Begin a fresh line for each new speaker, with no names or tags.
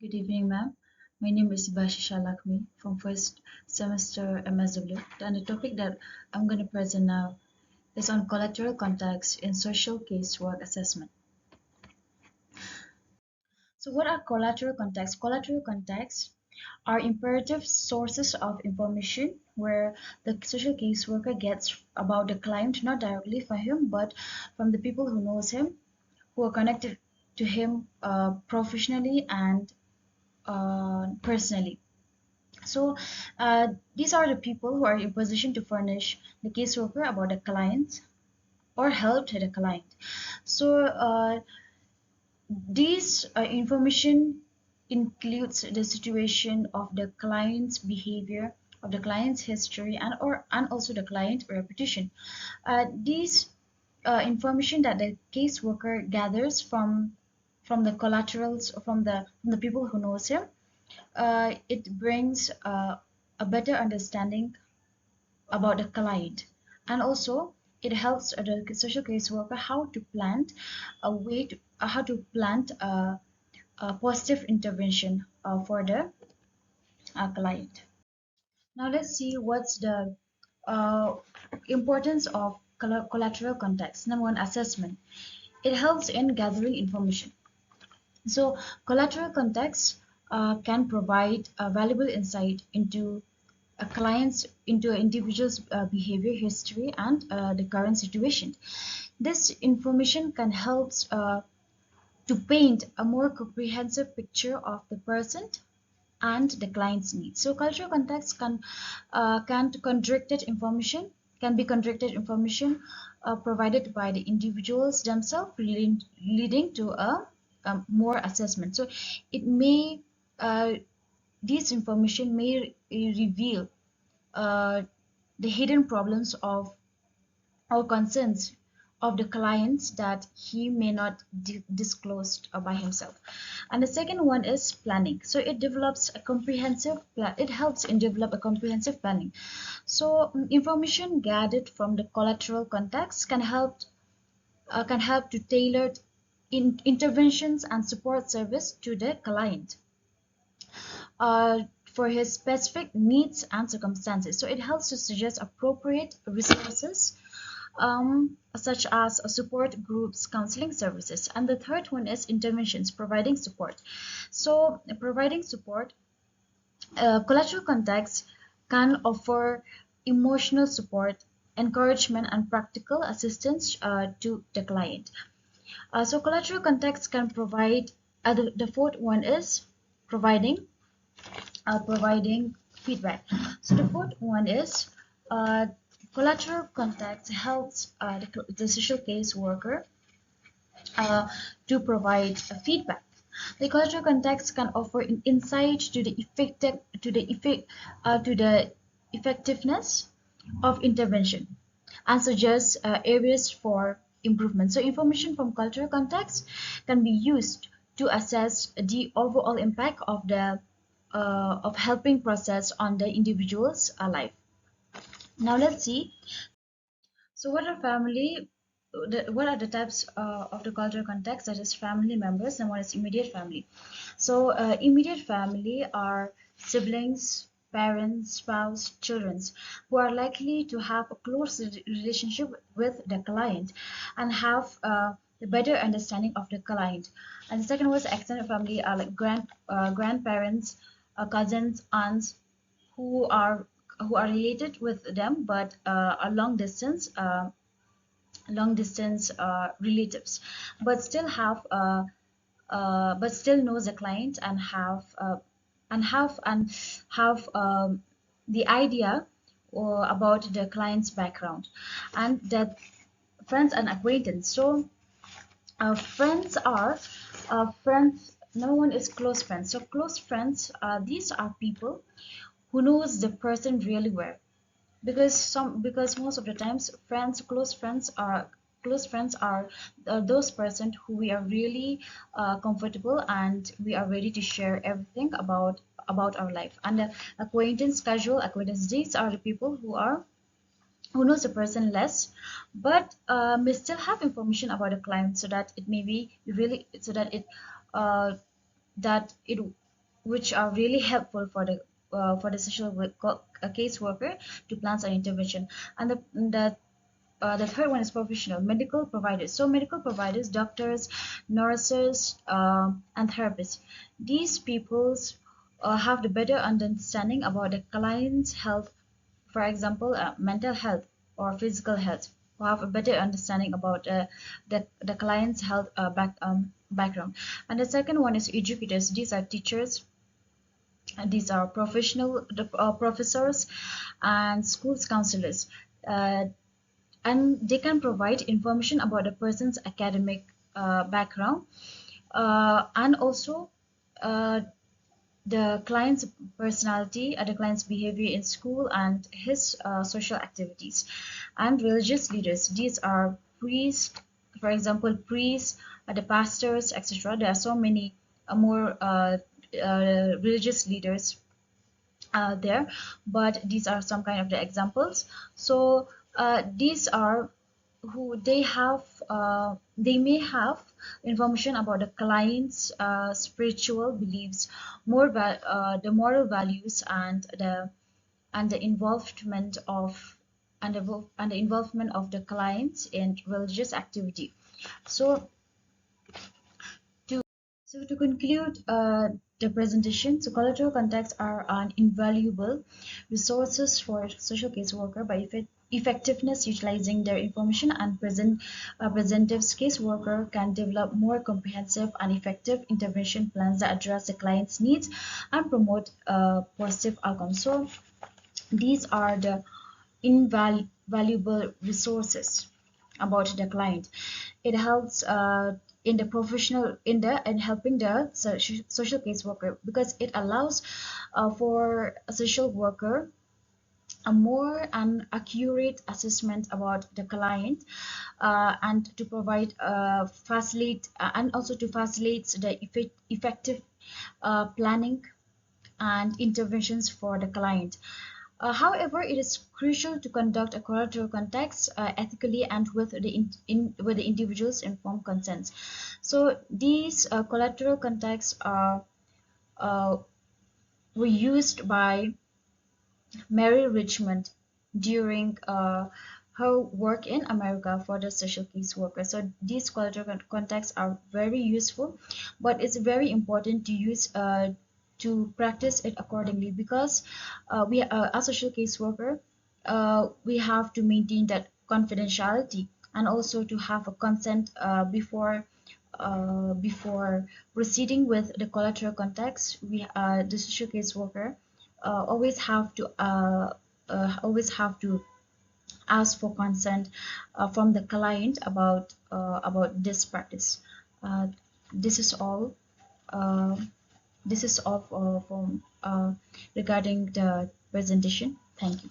Good evening, ma'am. My name is Bashisha Lakmi from first semester MSW, and the topic that I'm going to present now is on collateral context in social casework assessment. So, what are collateral contexts? Collateral contexts are imperative sources of information where the social caseworker gets about the client not directly from him, but from the people who knows him, who are connected to him professionally and personally. So these are the people who are in position to furnish the caseworker about the client or help to the client. So these information includes the situation of the client's behavior, of the client's history, and also the client reputation. These information that the caseworker gathers from the collaterals from the people who knows him, it brings a better understanding about the client, and also it helps the social caseworker how to plant a way to how to plant a positive intervention for the client. Now let's see what's the uh, importance of collateral context. Number one, assessment. It helps in gathering information. So collateral context can provide a valuable insight into a client's into an individual's behavior history and the current situation. This information can help to paint a more comprehensive picture of the person and the client's needs. So cultural context can be contracted information provided by the individuals themselves, leading to a more assessment. So it may this information may reveal uh, the hidden problems of or concerns of the clients that he may not disclose by himself. And the second one is planning. So it helps in develop a comprehensive planning. So information gathered from the collateral context can help to tailor interventions and support service to the client for his specific needs and circumstances. So it helps to suggest appropriate resources, such as support groups, counseling services. And the third one is interventions, providing support. So providing support, collateral context can offer emotional support, encouragement, and practical assistance to the client. So collateral context can provide, the fourth one is providing providing feedback. So the fourth one is uh, collateral context helps the social case worker to provide feedback. The collateral context can offer an insight to the effectiveness of intervention and suggest areas for improvement. So information from cultural context can be used to assess the overall impact of helping process on the individual's life. Now let's see. So what are the types of the cultural context? That is family members, and one is immediate family. So immediate family are siblings, parents, spouse, children, who are likely to have a close relationship with the client and have a better understanding of the client. And the second was extended family are like grandparents, cousins, aunts, who are who are related with them but are long distance relatives, but still have but still knows the client and have the idea about the client's background. And that friends and acquaintance. So friends are friends. No one is close friends. So close friends, these are people who knows the person really well, because most of the times close friends are those person who we are really comfortable and we are ready to share everything about our life. And acquaintance, casual acquaintance, these are the people who knows the person less, but may still have information about the client, so that it may be really so uh, that it which are really helpful for the social caseworker to plan an intervention. And the third one is professional medical providers. So medical providers, doctors, nurses, and therapists. These peoples have the better understanding about the client's health, for example, mental health or physical health, who have a better understanding about the client's health background. And the second one is educators. These are teachers, and these are professors and schools counselors. Uh, and they can provide information about a person's academic background, and also uh, the client's personality, the client's behavior in school, and his social activities. And religious leaders, these are priests, for example, priests, the pastors, etc. There are so many more religious leaders there, but these are some kind of the examples. So these are who they may have information about the client's spiritual beliefs, the moral values, and the involvement of and the involvement of the clients in religious activity. So to conclude the presentation, so collateral contacts are an invaluable resources for social caseworker by effectiveness utilizing their information and presentatives caseworker can develop more comprehensive and effective intervention plans that address the client's needs and promote positive outcomes. So these are the invaluable resources about the client. It helps in the professional in the and helping the social caseworker, because it allows for a social worker a more and accurate assessment about the client, and to provide facilitate and also to facilitate the effective planning and interventions for the client. However, it is crucial to conduct a collateral contacts ethically and with with the individual's informed consents. So these collateral contacts uh, were used by Mary Richmond during her work in America for the social case worker. So these collateral contacts are very useful, but it's very important to use to practice it accordingly, because we as social case worker, we have to maintain that confidentiality and also to have a consent before proceeding with the collateral contacts. The social case worker always have to ask for consent from the client about this practice. Uh, this is all. Uh, this is all from regarding the presentation. Thank you.